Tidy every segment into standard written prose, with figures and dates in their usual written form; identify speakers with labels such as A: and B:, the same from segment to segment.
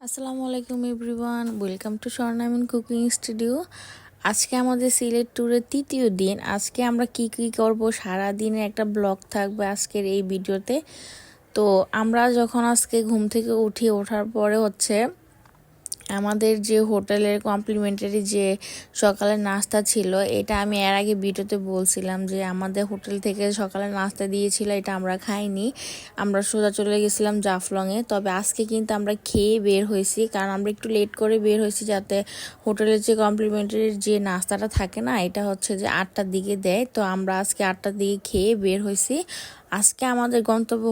A: আসসালামু আলাইকুম everyone, welcome to স্বর্ণামিন কুকিং স্টুডিও। আজকে আমাদের সিলেট ট্যুরের তৃতীয় দিন। আজকে আমরা কি কি করব সারা দিনের একটা ব্লগ থাকবে আজকের এই ভিডিওতে। তো আমরা যখন আজকে ঘুম থেকে ওঠার পরে আমাদের যে হোটেলের কমপ্লিমেন্টারি যে সকালের নাস্তা ছিল, এটা আমি এর আগে ভিডিওতে বলছিলাম যে আমাদের হোটেল থেকে সকালের নাস্তা দিয়েছিল, এটা আমরা খাইনি। আমরা সোজা চলে গেছিলাম জাফলংয়ে। তবে আজকে কিন্তু আমরা খেয়ে বের হয়েছি, কারণ আমরা একটু লেট করে বের হয়েছি যাতে হোটেলের যে কমপ্লিমেন্টারি যে নাস্তাটা থাকে না, এটা যে 8টার দিকে দেয়। তো আমরা আজকে 8টার দিকে খেয়ে বের হয়েছি। আজকে আমাদের গন্তব্য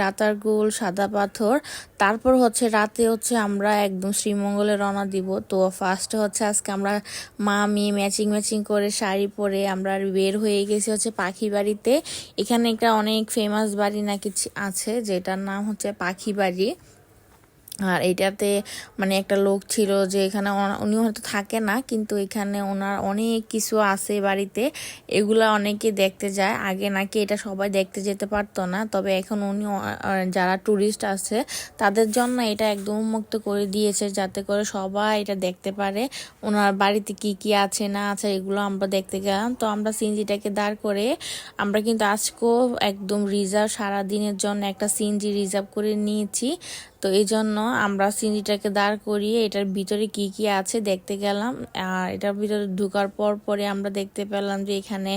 A: রাতারগুল, সাদা পাথর। তারপর রাতে আমরা একদম শ্রীমঙ্গলে রওনা দিব। তো ফার্স্টে আজকে আমরা মা মেয়ে ম্যাচিং করে শাড়ি পরে আমরা বের হয়ে গেছি পাখি বাড়িতে। এখানে একটা অনেক ফেমাস বাড়ি নাকি আছে, যেটার নাম পাখি বাড়ি। আর এইটাতে মানে একটা লোক ছিল যে এখানে, উনি হয়তো থাকে না, কিন্তু এখানে ওনার অনেক কিছু আছে বাড়িতে। এগুলা অনেকে দেখতে যায়। আগে নাকি এটা সবাই দেখতে যেতে পারতো না, তবে এখন উনি যারা ট্যুরিস্ট আছে তাদের জন্য এটা একদম উন্মুক্ত করে দিয়েছে, যাতে করে সবাই এটা দেখতে পারে ওনার বাড়িতে কি কি আছে না আছে। এগুলো আমরা দেখতে গেলাম। তো আমরা সিএনজিটাকে দাঁড় করে আমরা কিন্তু আজকেও একদম রিজার্ভ, সারা দিনের জন্য একটা সিএনজি রিজার্ভ করে নিয়েছি। তো এই জন্য আমরা সিএনজিটাকে দাঁড় করিয়ে এটার ভিতরে কি কি আছে দেখতে গেলাম। আর এটার ভিতরে ঢোকার পরে আমরা দেখতে পেলাম যে এখানে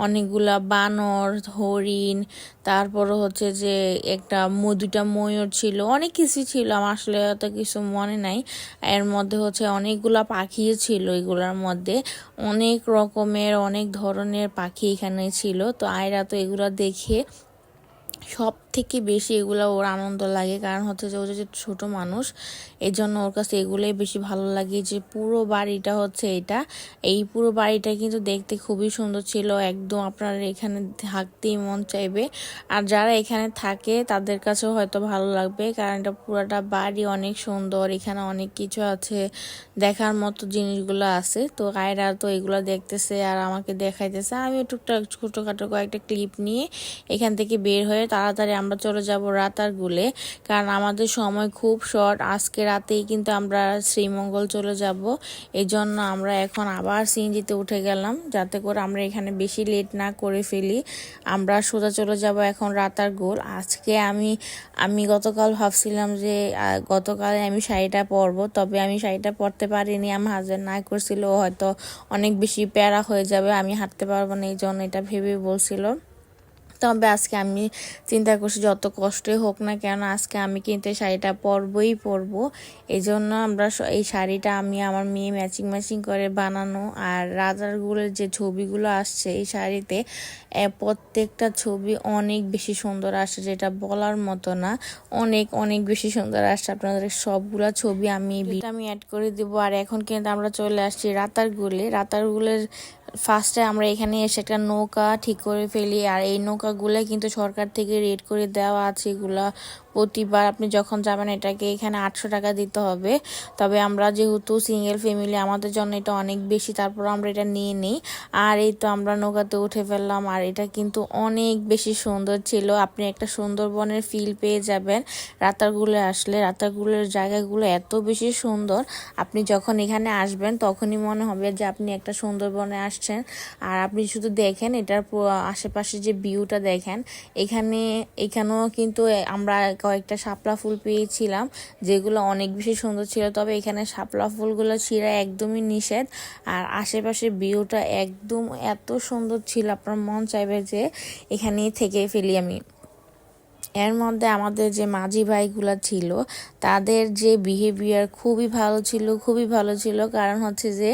A: অনেকগুলা বানর, হরিণ, তারপরে যে একটা দুটা ময়ূর ছিল, অনেক কিছু ছিল। আমার আসলে অত কিছু মনে নাই। এর মধ্যে অনেকগুলা পাখিও ছিল। এগুলার মধ্যে অনেক রকমের অনেক ধরনের পাখি এখানে ছিল। তো আয়রা তো এগুলা দেখে সব থেকে বেশি এগুলা ওর আনন্দ লাগে, কারণ যে ও যে ছোট মানুষ, এই জন্য ওর কাছে এগুলোই বেশি ভালো লাগে। যে পুরো বাড়িটা এই পুরো বাড়িটা কিন্তু দেখতে খুবই সুন্দর ছিল। একদম আপনার এখানে থাকতেই মন চাইবে। আর যারা এখানে থাকে তাদের কাছেও হয়তো ভালো লাগবে, কারণ এটা পুরোটা বাড়ি অনেক সুন্দর। এখানে অনেক কিছু আছে, দেখার মতো জিনিসগুলো আছে। তো আয়রা তো এগুলো দেখতেছে আর আমাকে দেখাইতেছে। আমিও টুকটাক ছোটোখাটো কয়েকটা ক্লিপ নিয়ে এখান থেকে বের হয়ে তাড়াতাড়ি আমরা চলে যাব রাতারগুলে, কারণ আমাদের সময় খুব শর্ট। আজকে রাতেই কিন্তু আমরা শ্রীমঙ্গল চলে যাব। এই জন্য আমরা এখন আবার সিএনজিতে উঠে গেলাম, যাতে করে আমরা এখানে বেশি লেট না করে ফেলি। আমরা সোজা চলে যাব এখন রাতারগুল। আজকে আমি গতকাল ভাবছিলাম যে গতকালে আমি শাড়িটা পরবো, তবে আমি শাড়িটা পরতে পারিনি। আমার হাজবেন্ড না করছিল, হয়তো অনেক বেশি প্যারা হয়ে যাবে, আমি হাঁটতে পারবো না, এই জন্য এটা ভেবে বলছিল। তবে আজকে আমি চিন্তা করছি যত কষ্টই হোক না কেন, আজকে আমি কিন্তু এই শাড়িটা পরবো। এই জন্য আমরা এই শাড়িটা আমি আমার মেয়ে ম্যাচিং করে বানানো। আর রাজারগুলের যে ছবিগুলো আসছে এই শাড়িতে, প্রত্যেকটা ছবি অনেক বেশি সুন্দর আসছে, যেটা বলার মতো না। অনেক অনেক বেশি সুন্দর আসছে। আপনাদের সবগুলা ছবি আমি অ্যাড করে দিব। আর এখন কিন্তু আমরা চলে আসছি রাতারগুলের ফার্স্টে আমরা এখানে এসে একটা নৌকা ঠিক করে ফেলি। আর এই নৌকাগুলো কিন্তু সরকার থেকে রেট করে দেওয়া আছে। এগুলা প্রতিবার আপনি যখন যাবেন এটাকে এখানে 800 টাকা দিতে হবে। তবে আমরা যেহেতু সিঙ্গেল ফ্যামিলি, আমাদের জন্য এটা অনেক বেশি, তারপর আমরা এটা নিয়ে নিই। আর এই তো আমরা নৌকাতে উঠে ফেললাম। আর এটা কিন্তু অনেক বেশি সুন্দর ছিল। আপনি একটা সুন্দরবনের ফিল পেয়ে যাবেন রাতারগুলে আসলে। রাতারগুলের জায়গাগুলো এত বেশি সুন্দর, আপনি যখন এখানে আসবেন তখনই মনে হবে যে আপনি একটা সুন্দরবনে আসছেন। আর আপনি শুধু দেখেন এটার আশেপাশে যে ভিউটা দেখেন। এখানেও কিন্তু আমরা কয়েকটা শাপলা ফুল পেয়েছিলাম, যেগুলো অনেক বেশি সুন্দর ছিল। তবে এখানে শাপলা ফুলগুলো ছিঁড়া একদমই নিষেধ। আর আশেপাশে ভিউটা একদম এত সুন্দর ছিল, আপনার মন চাইবে যে এখানেই থেকে ফেলি আমি। এর মধ্যে আমাদের যে মাঝি ভাইগুলা ছিল, তাদের যে বিহেভিয়ার খুবই ভালো ছিল। কারণ যে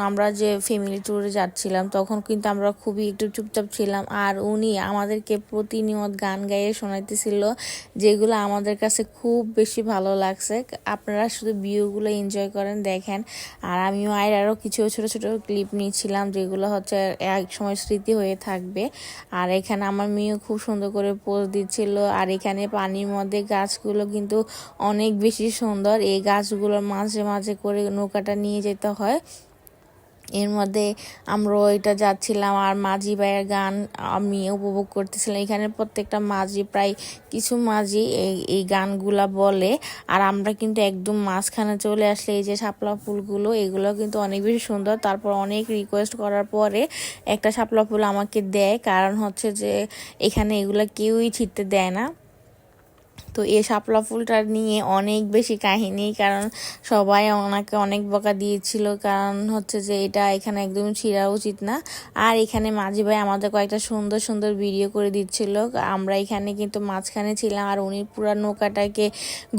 A: আমরা যে ফ্যামিলি ট্যুরে যাচ্ছিলাম, তখন কিন্তু আমরা খুবই একটু চুপচাপ ছিলাম। আর উনি আমাদেরকে প্রতিনিয়ত গান গাইয়ে শোনাইতেছিল, যেগুলো আমাদের কাছে খুব বেশি ভালো লাগছে। আপনারা শুধু ভিউগুলো এনজয় করেন, দেখেন। আর আমিও আরও কিছু ছোট ছোট ক্লিপ নিয়েছিলাম, যেগুলো এক সময় স্মৃতি হয়ে থাকবে। আর এখানে আমার মেয়েও খুব সুন্দর করে পোজ দিচ্ছিল। আর এখানে পানির মধ্যে গাছগুলো কিন্তু অনেক বেশি সুন্দর। এই গাছগুলোর মাঝে মাঝে করে নৌকাটা নিয়ে যেতে হয়। এর মধ্যে আমরা ওইটা যাচ্ছিলাম আর মাঝি ভাইয়ের গান আমি উপভোগ করতেছিলাম। এখানে প্রত্যেকটা মাঝি প্রায় কিছু মাঝি এই গানগুলা বলে। আর আমরা কিন্তু একদম মাঝখানে চলে আসলে এই যে শাপলা ফুলগুলো এগুলো কিন্তু অনেক বেশি সুন্দর। তারপর অনেক রিকোয়েস্ট করার পরে একটা শাপলা ফুল আমাকে দেয়, কারণ হচ্ছে যে এখানে এগুলা কেউই ছিটতে দেয় না। তো এই শাপলা ফুলটা নিয়ে অনেক বেশি কাহিনী, কারণ সবাই ওনাকে অনেক বকা দিয়েছিল, কারণ হচ্ছে যে এটা এখানে একদম ছিঁড়া উচিত না। আর এখানে মাঝি ভাই আমাদের কয়েকটা সুন্দর সুন্দর ভিডিও করে দিচ্ছিল। আমরা এখানে কিন্তু মাঝখানে ছিলাম আর উনি পুরা নৌকাটাকে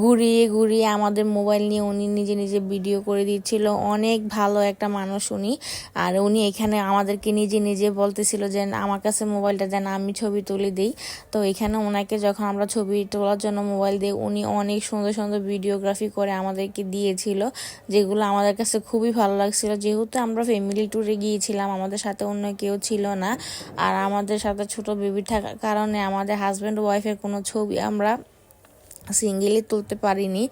A: ঘুরিয়ে ঘুরিয়ে আমাদের মোবাইল নিয়ে উনি নিজে নিজে ভিডিও করে দিচ্ছিল। অনেক ভালো একটা মানুষ উনি। আর উনি এখানে আমাদেরকে নিজে নিজে বলতেছিল যে আমার কাছে মোবাইলটা দেন, আমি ছবি তুলে দিই। তো এখানে ওনাকে যখন আমরা ছবি তোলার জন্য মোবাইল দিয়ে উনি অনেক সুন্দর সুন্দর ভিডিওগ্রাফি করে আমাদেরকে দিয়েছিল, যেগুলো আমাদের কাছে খুবই ভালো লাগছিল। যেহেতু আমরা ফ্যামিলি ট্যুরে গিয়েছিলাম, আমাদের সাথে অন্য কেউ ছিল না, আর আমাদের সাথে ছোট বেবি থাকার কারণে আমাদের হাজব্যান্ড ওয়াইফের কোনো ছবি আমরা সিঙ্গেলি তুলতে পারিনি।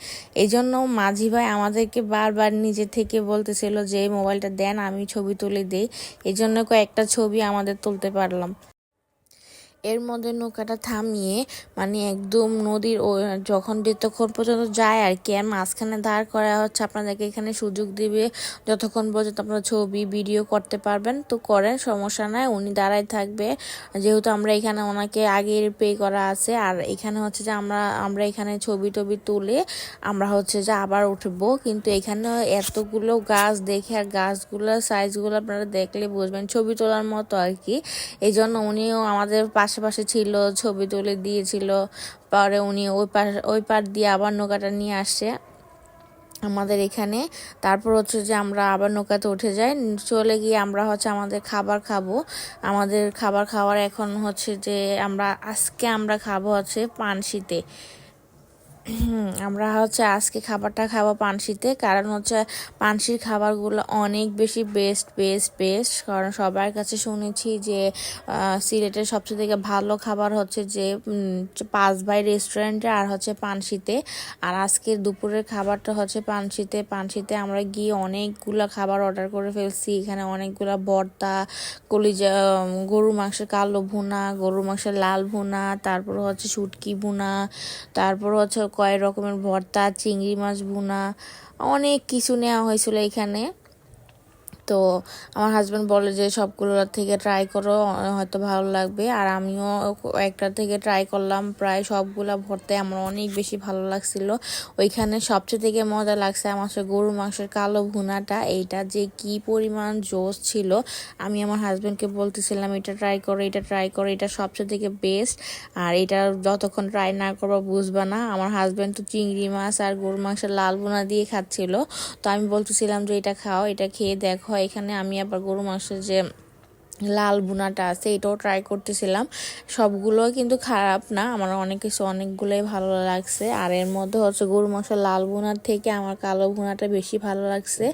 A: এই জন্য মাঝি ভাই আমাদেরকে বারবার নিজে থেকে বলতেছিল যে মোবাইলটা দেন, আমি ছবি তুলে দিই। এই জন্য কয়েকটা ছবি আমাদের তুলতে পারলাম। এর মধ্যে নৌকাটা থামিয়ে মানে একদম নদীর যখন যতক্ষণ পর্যন্ত যায় আর কি, আর মাঝখানে দাঁড় করা হচ্ছে, আপনাদেরকে এখানে সুযোগ দিবে যতক্ষণ পর্যন্ত আপনারা ছবি ভিডিও করতে পারবেন তো করেন, সমস্যা নাই, উনি দাঁড়ায় থাকবে। যেহেতু আমরা এখানে ওনাকে আগের পে করা আছে, আর এখানে হচ্ছে যে আমরা এখানে ছবি টবি তুলে আমরা হচ্ছে যে আবার উঠবো। কিন্তু এখানে এতগুলো গাছ দেখে, আর গাছগুলোর সাইজগুলো আপনারা দেখলে বুঝবেন, ছবি তোলার মতো আর কি। এই জন্য উনিও আমাদের পাশে ছিল, ছবি তুলে দিয়েছিল। পরে উনি ওই পার দিয়ে আবার নৌকাটা নিয়ে আসছে আমাদের এখানে। তারপর হচ্ছে যে আমরা আবার নৌকাতে উঠে যাই, চলে গিয়ে আমরা হচ্ছে আমাদের খাবার খাবো। আমাদের খাবার খাওয়ার এখন হচ্ছে যে আমরা খাবো হচ্ছে পানশিতে। আমরা হচ্ছে আজকে খাবারটা খাবো পানশিতে, কারণ হচ্ছে পানশির খাবারগুলো অনেক বেশি বেস্ট বেস্ট বেস্ট। কারণ সবার কাছে শুনেছি যে সিলেটের সবচেয়ে থেকে ভালো খাবার হচ্ছে যে 5 ভাই রেস্টুরেন্টে আর হচ্ছে পানশিতে। আর আজকের দুপুরের খাবারটা হচ্ছে পানশিতে আমরা গিয়ে অনেকগুলো খাবার অর্ডার করে ফেলছি। এখানে অনেকগুলো ভর্তা, কলিজা, গরুর মাংসের কালো ভুনা, গরুর মাংসের লাল ভুনা, তারপর হচ্ছে শুটকি ভুনা, তারপর হচ্ছে কয়েক রকমের ভর্তা, চিংড়ি মাছ ভুনা, অনেক কিছু নেওয়া হয়েছিল এখানে। তো আমার হাজব্যান্ড বলে যে সবগুলো থেকে ট্রাই করো, হয়তো ভালো লাগবে। আর আমিও একটা থেকে ট্রাই করলাম, প্রায় সবগুলা ভর্তায় আমার অনেক বেশি ভালো লাগছিল। ওইখানে সবচেয়ে থেকে মজা লাগছে আমার গরুর মাংসের কালো ভুনাটা, এইটা যে কি পরিমাণ জোস ছিল। আমি আমার হাজব্যান্ডকে বলতেছিলাম এটা ট্রাই করো, এটা ট্রাই করো, এটা সবচেয়ে থেকে বেস্ট। আর এটা যতক্ষণ ট্রাই না করবো বুঝবা না। আমার হাজব্যান্ড তো চিংড়ি মাছ আর গরুর মাংসের লাল ভুনা দিয়ে খাচ্ছিল, তো আমি বলতেছিলাম যে এটা খাও, এটা খেয়ে দেখো। এখানে আমি আবার গরু মাংসের যে লাল ভুনাটা আছে এটাও ট্রাই করতেছিলাম। সবগুলো কিন্তু খারাপ না, আমার অনেকগুলোই ভালো লাগছে। আর এর মধ্যে হচ্ছে গরু মাংসের লাল ভুনার থেকে আমার কালো ভুনাটা বেশি ভালো লাগছে।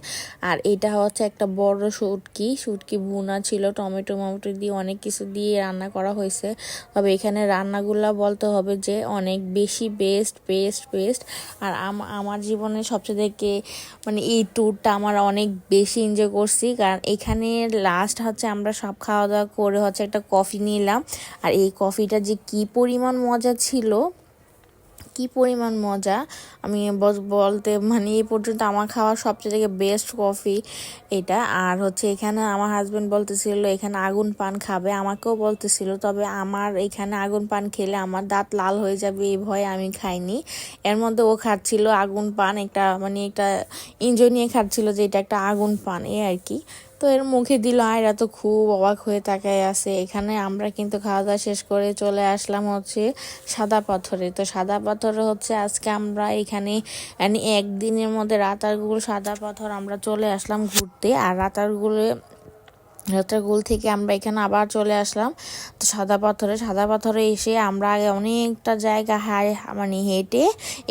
A: আর এটা হচ্ছে একটা বড় শুটকি ভুনা ছিল, টমেটো দিয়ে অনেক কিছু দিয়ে রান্না করা হয়েছে। তবে এখানে রান্নাগুলা বলতে হবে যে অনেক বেশি বেস্ট বেস্ট বেস্ট। আর আমার জীবনে সবচেয়ে থেকে মানে এই ট্যুরটা আমার অনেক বেশি এনজয় করছি, কারণ এখানে লাস্ট হচ্ছে আমরা সব খাওয়া দাওয়া করে হচ্ছে একটা কফি নিলাম। আর এই কফিটা যে কি পরিমাণ মজা ছিল, কি পরিমাণ মজা আমি বলতে মানে এই পর্যন্ত আমার খাওয়া সবচেয়ে থেকে বেস্ট কফি এটা। আর হচ্ছে এখানে আমার হাজব্যান্ড বলতেছিল এখানে আগুন পান খাবে, আমাকেও বলতেছিল, তবে আমার এখানে আগুন পান খেলে আমার দাঁত লাল হয়ে যাবে এই ভয়ে আমি খাইনি। এর মধ্যে ও খাচ্ছিল আগুন পান, একটা এনজয় নিয়ে খাচ্ছিল যে এটা একটা আগুন পান এই আর কি। তো এর মুখে দিল, আয়রা তো খুব অবাক হয়ে তাকায় আছে। এখানে আমরা কিন্তু খাওয়া দাওয়া শেষ করে চলে আসলাম হচ্ছে সাদা পাথরে। তো সাদা পাথরে হচ্ছে আজকে আমরা এখানে একদিনের মধ্যে রাতারগুল সাদা পাথর আমরা চলে আসলাম ঘুরতে। আর রাতারগুলে রাতারগুল থেকে আমরা এখানে আবার চলে আসলাম তো সাদা পাথরে এসে আমরা আগে অনেকটা জায়গা মানে হেঁটে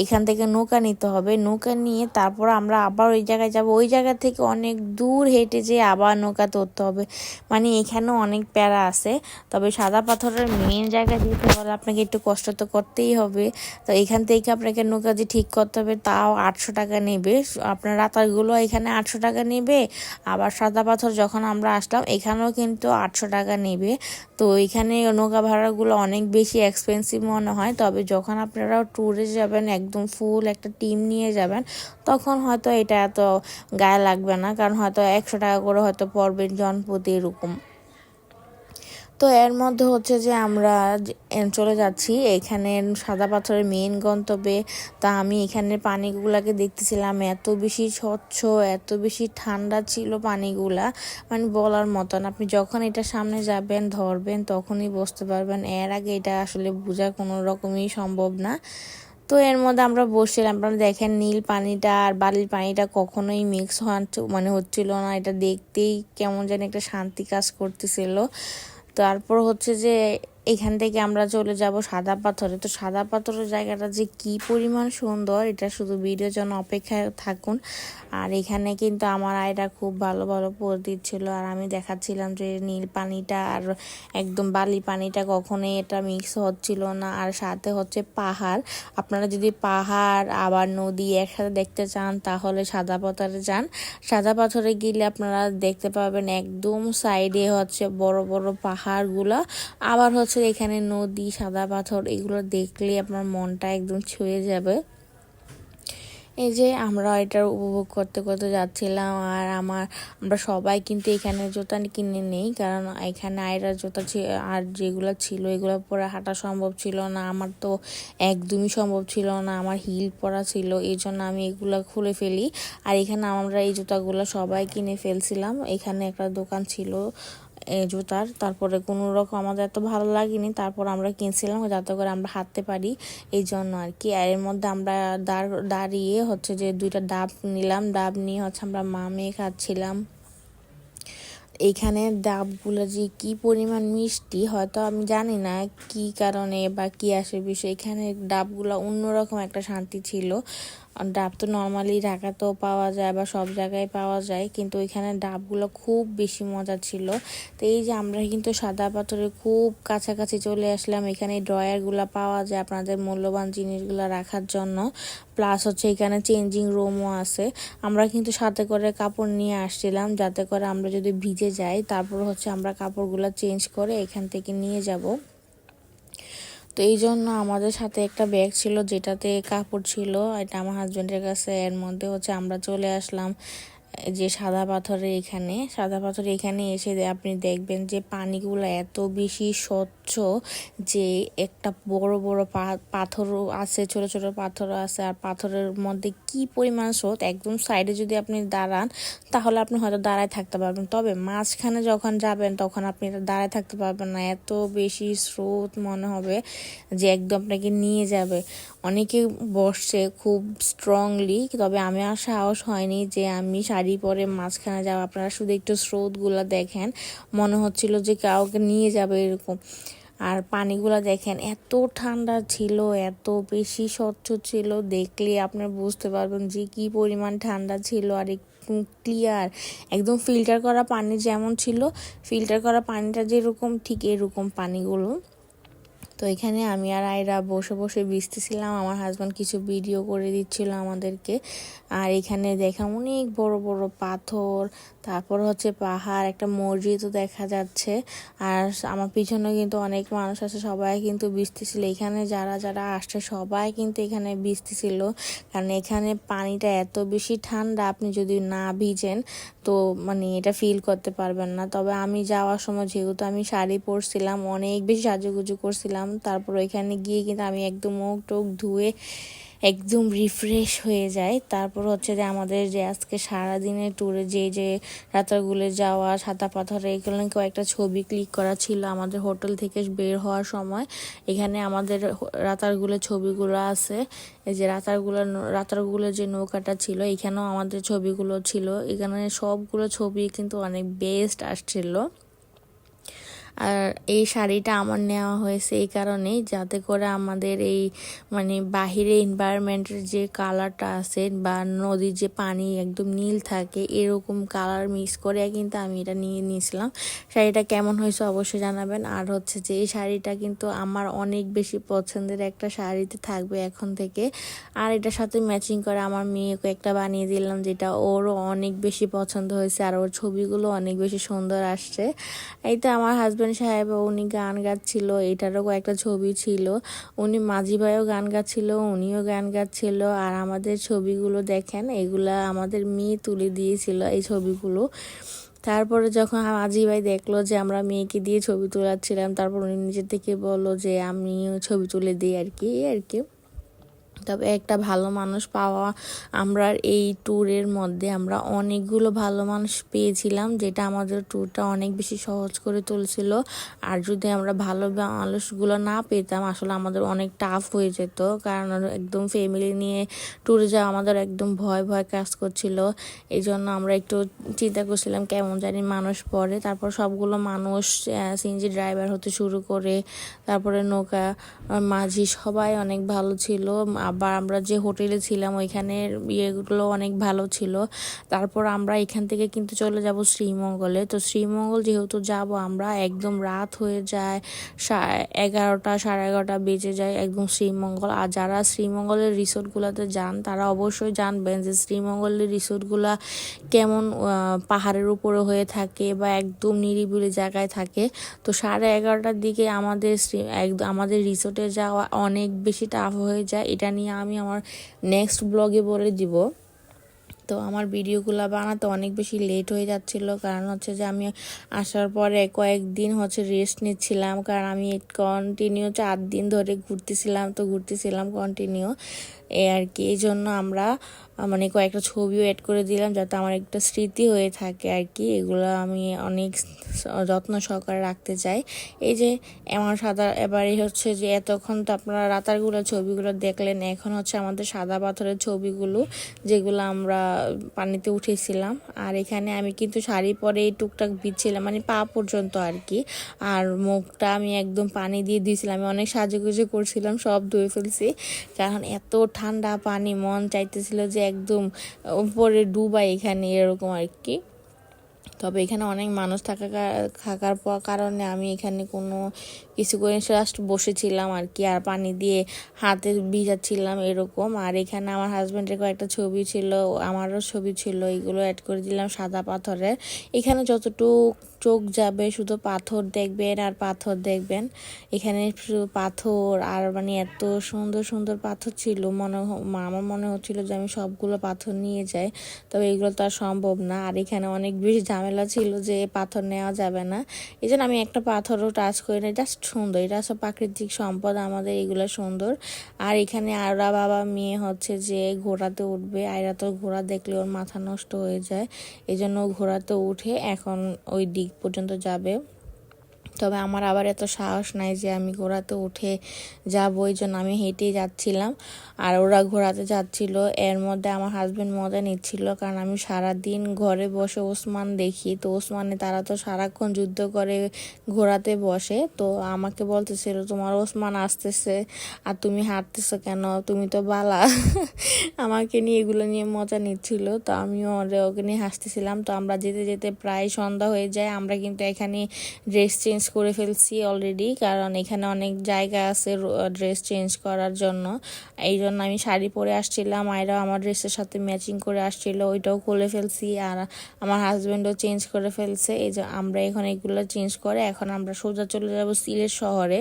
A: এখান থেকে নৌকা নিতে হবে, নৌকা নিয়ে তারপর আমরা আবার ওই জায়গায় যাব, ওই জায়গা থেকে অনেক দূর হেঁটে যেয়ে আবার নৌকা ধরতে হবে। মানে এখানেও অনেক প্যারা আছে। তবে সাদা পাথরের মেন জায়গায় যেতে হলে আপনাকে একটু কষ্ট তো করতেই হবে। তো এখান থেকে আপনাকে নৌকা যে ঠিক করতে হবে, তাও 800 টাকা নেবে। আপনার রাতারগুলো এখানে 800 টাকা নেবে, আবার সাদা পাথর যখন আমরা আসলাম এখানেও কিন্তু 800 টাকা নেবে। তো এখানে নৌকা ভাড়াগুলো অনেক বেশি এক্সপেন্সিভ মনে হয়। তবে যখন আপনারা ট্যুরে যাবেন, একদম ফুল একটা টিম নিয়ে যাবেন, তখন হয়তো এটা এত গায়ে লাগবে না, কারণ হয়তো 100 টাকা করে হয়তো পড়বে জনপ্রতি এরকম। তো এর মধ্যে হচ্ছে যে আমরা চলে যাচ্ছি এখানে সাদা পাথরের মেন গন্তব্যে। তা আমি এখানে পানিগুলাকে দেখতেছিলাম, এত বেশি স্বচ্ছ, এত বেশি ঠান্ডা ছিল পানিগুলা, মানে বলার মতন। আপনি যখন এটা সামনে যাবেন ধরবেন তখনই বুঝতে পারবেন, এর আগে এটা আসলে বোঝা কোনো রকমই সম্ভব না। তো এর মধ্যে আমরা বসছিলাম, আপনারা দেখেন নীল পানিটা আর বালির পানিটা কখনোই মিক্স মানে হচ্ছিল না। এটা দেখতেই কেমন যেন একটা শান্তি কাজ করতেছিল। তারপর হচ্ছে যে এখান থেকে আমরা চলে যাব সাদা পাথরে। তো সাদা পাথরের জায়গাটা যে কি পরিমাণ সুন্দর, এটা শুধু ভিডিওর জন্য অপেক্ষায় থাকুন। আর এখানে কিন্তু আমার আয়রা খুব ভালো ভালো পোজ দিচ্ছিল, আর আমি দেখাচ্ছিলাম যে নীল পানিটা আর একদম বালি পানিটা কখনোই এটা মিক্স হচ্ছিল না। আর সাথে হচ্ছে পাহাড়, আপনারা যদি পাহাড় আবার নদী একসাথে দেখতে চান তাহলে সাদা পাথরে যান। সাদা পাথরে গেলে আপনারা দেখতে পাবেন একদম সাইডে হচ্ছে বড় বড় পাহাড়গুলা, আবার হচ্ছে এখানে নদী, সাদা পাথর, এগুলো দেখলে আপনার মনটা একদম ছুঁয়ে যাবে। এই যে আমরা এটার উপভোগ করতে করতে যাচ্ছিলাম। আর আমরা সবাই কিন্তু এখানে জুতা কিনে নেই, কারণ এখানে আয়রার জুতা আর যেগুলো ছিল এগুলো পরে হাঁটা সম্ভব ছিল না। আমার তো একদমই সম্ভব ছিল না, আমার হিল পরা ছিল, এই জন্য আমি এগুলো খুলে ফেলি। আর এখানে আমরা এই জুতাগুলো সবাই কিনে ফেলছিলাম। এখানে একটা দোকান ছিল জুতার, তারপরে কোনো রকম আমাদের এত ভালো লাগেনি, তারপর আমরা কিনছিলাম যাতে করে আমরা হাঁটতে পারি, এই জন্য আর কি। আর এর মধ্যে আমরা দাঁড়িয়ে হচ্ছে যে 2টা ডাব নিলাম, ডাব নিয়ে হচ্ছে আমরা মেয়ে খাচ্ছিলাম। এইখানে ডাবগুলো যে কি পরিমাণ মিষ্টি, হয়তো আমি জানি না কি কারণে বা কি আসে বিষয়, এখানে ডাবগুলো অন্যরকম একটা শান্তি ছিল। ডাব তো নর্মালি ঢাকাতেও পাওয়া যায় বা সব জায়গায় পাওয়া যায়, কিন্তু এখানে ডাবগুলো খুব বেশি মজা ছিল। তো এই যে আমরা কিন্তু সাদা পাথরের খুব কাছাকাছি চলে আসলাম। এখানে ড্রয়ারগুলো পাওয়া যায় আপনাদের মূল্যবান জিনিসগুলো রাখার জন্য, প্লাস হচ্ছে এখানে চেঞ্জিং রুমও আছে। আমরা কিন্তু সাথে করে কাপড় নিয়ে আসছিলাম, যাতে করে আমরা যদি ভিজে যাই তারপর হচ্ছে আমরা কাপড়গুলো চেঞ্জ করে এখান থেকে নিয়ে যাব। তো এই জন্য আমাদের সাথে একটা ব্যাগ ছিল যেটাতে কাপড় ছিল, এটা আমার হাজব্যান্ডের কাছে। এর মধ্যে হচ্ছে আমরা চলে আসলাম যে সাদা পাথরে এখানে এসে আপনি দেখবেন যে পানিগুলো এত বেশি স্বচ্ছ, যে একটা বড় বড় পাথরও আছে, ছোট ছোট পাথরও আছে। আর পাথরের মধ্যে কি পরিমাণ স্রোত, একদম সাইডে যদি আপনি দাঁড়ান তাহলে আপনি হয়তো দাঁড়ায় থাকতে পারবেন, তবে মাঝখানে যখন যাবেন তখন আপনি দাঁড়ায় থাকতে পারবেন না, এত বেশি স্রোত মনে হবে যে একদম আপনাকে নিয়ে যাবে। অনেকে বসছে খুব স্ট্রংলি, তবে আমি আর সাহস হয়নি যে আমি শাড়ি পরে মাঝখানে যাব। আপনারা শুধু একটু স্রোতগুলো দেখেন, মনে হচ্ছিল যে কাউকে নিয়ে যাবে এরকম। আর পানিগুলো দেখেন এত ঠান্ডা ছিল, এত বেশি স্বচ্ছ ছিল, দেখলে আপনারা বুঝতে পারবেন যে কি পরিমাণ ঠান্ডা ছিল। আর একটু ক্লিয়ার, একদম ফিল্টার করা পানি যেমন ছিল, ফিল্টার করা পানিটা যেরকম ঠিক এরকম পানিগুলো। তো এখানে আমি আর আয়রা বসে বসে ভিজতেছিলাম, আমার হাজব্যান্ড কিছু ভিডিও করে দিচ্ছিল আমাদেরকে। আর এখানে দেখা অনেক বড় বড় পাথর, তারপর হচ্ছে পাহাড়, একটা মসজিদও দেখা যাচ্ছে। আর আমার পিছনে কিন্তু অনেক মানুষ আছে, সবাই কিন্তু ভিজতেছিল। এখানে যারা যারা আসছে সবাই কিন্তু এখানে ভিজতেছিল, কারণ এখানে পানিটা এত বেশি ঠান্ডা, আপনি যদি না ভিজেন তো মানে এটা ফিল করতে পারবেন না। তবে আমি যাওয়ার সময় যেহেতু আমি শাড়ি পরছিলাম, অনেক বেশি সাজুগুজু করছিলাম, তারপর ওইখানে গিয়ে কিন্তু আমি একদম মুখ টুক ধুয়ে একদম রিফ্রেশ হয়ে যায়। তারপর হচ্ছে যে আমাদের যে আজকে সারাদিনের ট্যুরে যে রাতারগুলে যাওয়া, সাদা পাথরে, এগুলো কয়েকটা ছবি ক্লিক করা ছিল আমাদের হোটেল থেকে বের হওয়ার সময়। এখানে আমাদের রাতারগুলের ছবিগুলো আছে। এই যে রাতারগুলের যে নৌকাটা ছিল, এখানেও আমাদের ছবিগুলো ছিল। এখানে সবগুলো ছবি কিন্তু অনেক বেস্ট আসছিল। আর এই শাড়িটা আমার নেওয়া হয়েছে এই কারণেই, যাতে করে আমাদের এই বাহিরে এনভায়রনমেন্টের যে কালারটা আছে বা নদীর যে পানি একদম নীল থাকে, এরকম কালার মিক্স করে কিন্তু আমি এটা নিয়ে নিয়েছিলাম। শাড়িটা কেমন হয়েছে অবশ্যই জানাবেন। আর হচ্ছে যে এই শাড়িটা কিন্তু আমার অনেক বেশি পছন্দের একটা শাড়িতে থাকবে এখন থেকে। আর এটার সাথে ম্যাচিং করে আমার মেয়েকে একটা বানিয়ে দিলাম, যেটা ওরও অনেক বেশি পছন্দ হয়েছে। আর ওর ছবিগুলো অনেক বেশি সুন্দর আসছে। এই তো আমার হাজব্যান্ড সাহেব, উনি গান গাচ্ছিল, এটারও কয়েকটা ছবি ছিল। উনি মাঝি ভাইও গান গাচ্ছিল, উনিও গান গাচ্ছিল। আর আমাদের ছবিগুলো দেখেন, এগুলা আমাদের মেয়ে তুলে দিয়েছিল এই ছবিগুলো। তারপরে যখন মাঝি ভাই দেখলো যে আমরা মেয়েকে দিয়ে ছবি তোলাচ্ছিলাম, তারপর উনি নিজের থেকে বললো যে আমি ছবি তুলে দিই আর কি। তবে একটা ভালো মানুষ পাওয়া, আমরা এই ট্যুরের মধ্যে আমরা অনেকগুলো ভালো মানুষ পেয়েছিলাম, যেটা আমাদের ট্যুরটা অনেক বেশি সহজ করে তুলছিল। আর যদি আমরা ভালো মানুষগুলো না পেতাম, আসলে আমাদের অনেক টাফ হয়ে যেত, কারণ একদম ফ্যামিলি নিয়ে ট্যুরে যাওয়া আমাদের একদম ভয় কাজ করছিল। এই জন্য আমরা একটু চিন্তা করছিলাম কেমন জানি মানুষ পড়ে। তারপর সবগুলো মানুষ, সিএনজি ড্রাইভার হতে শুরু করে, তারপরে নৌকা মাঝি, সবাই অনেক ভালো ছিল। আবার আমরা যে হোটেলে ছিলাম ওইখানের ইয়েগুলো অনেক ভালো ছিল। তারপর আমরা এখান থেকে কিন্তু চলে যাব শ্রীমঙ্গলে। তো শ্রীমঙ্গল যেহেতু যাব আমরা, একদম রাত হয়ে যায়, 11টা 11:30 বেজে যায় একদম শ্রীমঙ্গল। আর যারা শ্রীমঙ্গলের রিসোর্টগুলোতে যান তারা অবশ্যই জানবেন যে শ্রীমঙ্গলের রিসোর্টগুলা কেমন পাহাড়ের উপরে হয়ে থাকে বা একদম নিরিবিলি জায়গায় থাকে। তো 11:30টার দিকে আমাদের রিসোর্টে যাওয়া অনেক বেশি টাফ হয়ে যায়। এটা নিয়ে আমি আমার নেক্সট ব্লগে বলে দিব। তো আমার ভিডিওগুলো বানাতে অনেক বেশি লেট হয়ে যাচ্ছিল, কারণ হচ্ছে যে আমি আসার পরে কয়েকদিন রেস্ট নিচ্ছিলাম, কারণ আমি কন্টিনিউ 4 দিন ধরে ঘুরতেছিলাম কন্টিনিউ আর কি। এই জন্য আমরা কয়েকটা ছবিও অ্যাড করে দিলাম, যাতে আমার একটা স্মৃতি হয়ে থাকে আর কি। এগুলো আমি অনেক যত্ন সহকারে রাখতে চাই। এই যে আমার এবারে হচ্ছে যে এতক্ষণ তো আপনারা রাতারগুলোর ছবিগুলো দেখলেন, এখন হচ্ছে আমাদের সাদা পাথরের ছবিগুলো, যেগুলো আমরা পানিতে উঠেছিলাম। আর এখানে আমি কিন্তু শাড়ি পরে টুকটাক ভিজছিলাম, পা পর্যন্ত আর কি। আর মুখটা আমি একদম পানি দিয়ে দিয়েছিলাম, আমি অনেক সাজুগুজু করছিলাম, সব ধুয়ে ফেলছি, কারণ এত ঠান্ডা পানি, মন চাইতেছিল যে একদম উপরে ডুবাই এখানে, এরকম আর কি। তবে এখানে অনেক মানুষ থাকার কারণে আমি এখানে কোনো কিছু করে জাস্ট বসেছিলাম আর কি, আর পানি দিয়ে হাতে ভিজাচ্ছিলাম এরকম। আর এখানে আমার হাজব্যান্ডের কয়েকটা ছবি ছিল, আমারও ছবি ছিল, এগুলো অ্যাড করে দিলাম সাদা পাথরের। এখানে যতটুকু চোখ যাবে শুধু পাথর দেখবেন আর পাথর দেখবেন। এখানে শুধু পাথর, আর এত সুন্দর সুন্দর পাথর ছিল, আমার মনে হচ্ছিল যে আমি সবগুলো পাথর নিয়ে যাই, তবে এগুলো তো আর সম্ভব না। আর এখানে অনেক বেশি ঝামেলা ছিল যে পাথর নেওয়া যাবে না, এই জন্য আমি একটা পাথরও টাচ করি না। জাস্ট সুন্দর, এটা সব প্রাকৃতিক সম্পদ আমাদের, এগুলো সুন্দর। আর এখানে আয়রা বাবা মেয়ে হচ্ছে যে ঘোড়াতে উঠবে। আয়রা তো ঘোড়া দেখলে ওর মাথা নষ্ট হয়ে যায়, এই জন্য ঘোড়াতে উঠে এখন ওই দিক পর্যন্ত যাবে। তবে আমার আবার এত সাহস নাই যে আমি ঘোড়াতে উঠে যাবো, এই জন্য আমি হেঁটেই যাচ্ছিলাম। আর ওরা ঘোড়াতে যাচ্ছিল, এর মধ্যে আমার হাজব্যান্ড মজা নিচ্ছিল, কারণ আমি সারাদিন ঘরে বসে ওসমান দেখি। তো ওসমানে তারা তো সারাক্ষণ যুদ্ধ করে ঘোড়াতে বসে, তো আমাকে বলতেছিল তোমার ওসমান আসতেছে আর তুমি হাঁটতেছো কেন, তুমি তো বালা। আমাকে নিয়ে এগুলো নিয়ে মজা নিচ্ছিল, তো আমিও ওকে নিয়ে হাসতেছিলাম। তো আমরা যেতে যেতে প্রায় সন্ধ্যা হয়ে যায়। আমরা কিন্তু এখানে ড্রেস চেঞ্জ করে ফেলছি অলরেডি, কারণ এখানে অনেক জায়গা আছে ড্রেস চেঞ্জ করার জন্য। এই জন্য আমি শাড়ি পরে আসছিলাম, আয়রাও আমার ড্রেসের সাথে ম্যাচিং করে আসছিল, ওইটাও খুলে ফেলছি। আর আমার হাজব্যান্ডও চেঞ্জ করে ফেলছে। এই যে আমরা এখন এগুলো চেঞ্জ করে এখন আমরা সোজা চলে যাব সিলেট শহরে।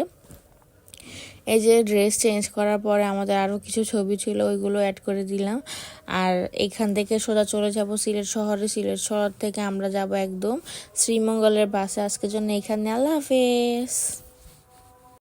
A: এই যে ড্রেস চেঞ্জ করার পরে আমাদের আরও কিছু ছবি ছিল, ওইগুলো অ্যাড করে দিলাম। আর এখান থেকে সোজা চলে যাব সিলেট শহরে। সিলেট শহর থেকে আমরা যাব একদম শ্রীমঙ্গলের বাসে। আজকের জন্য এখানে, আল্লাহ হাফেজ।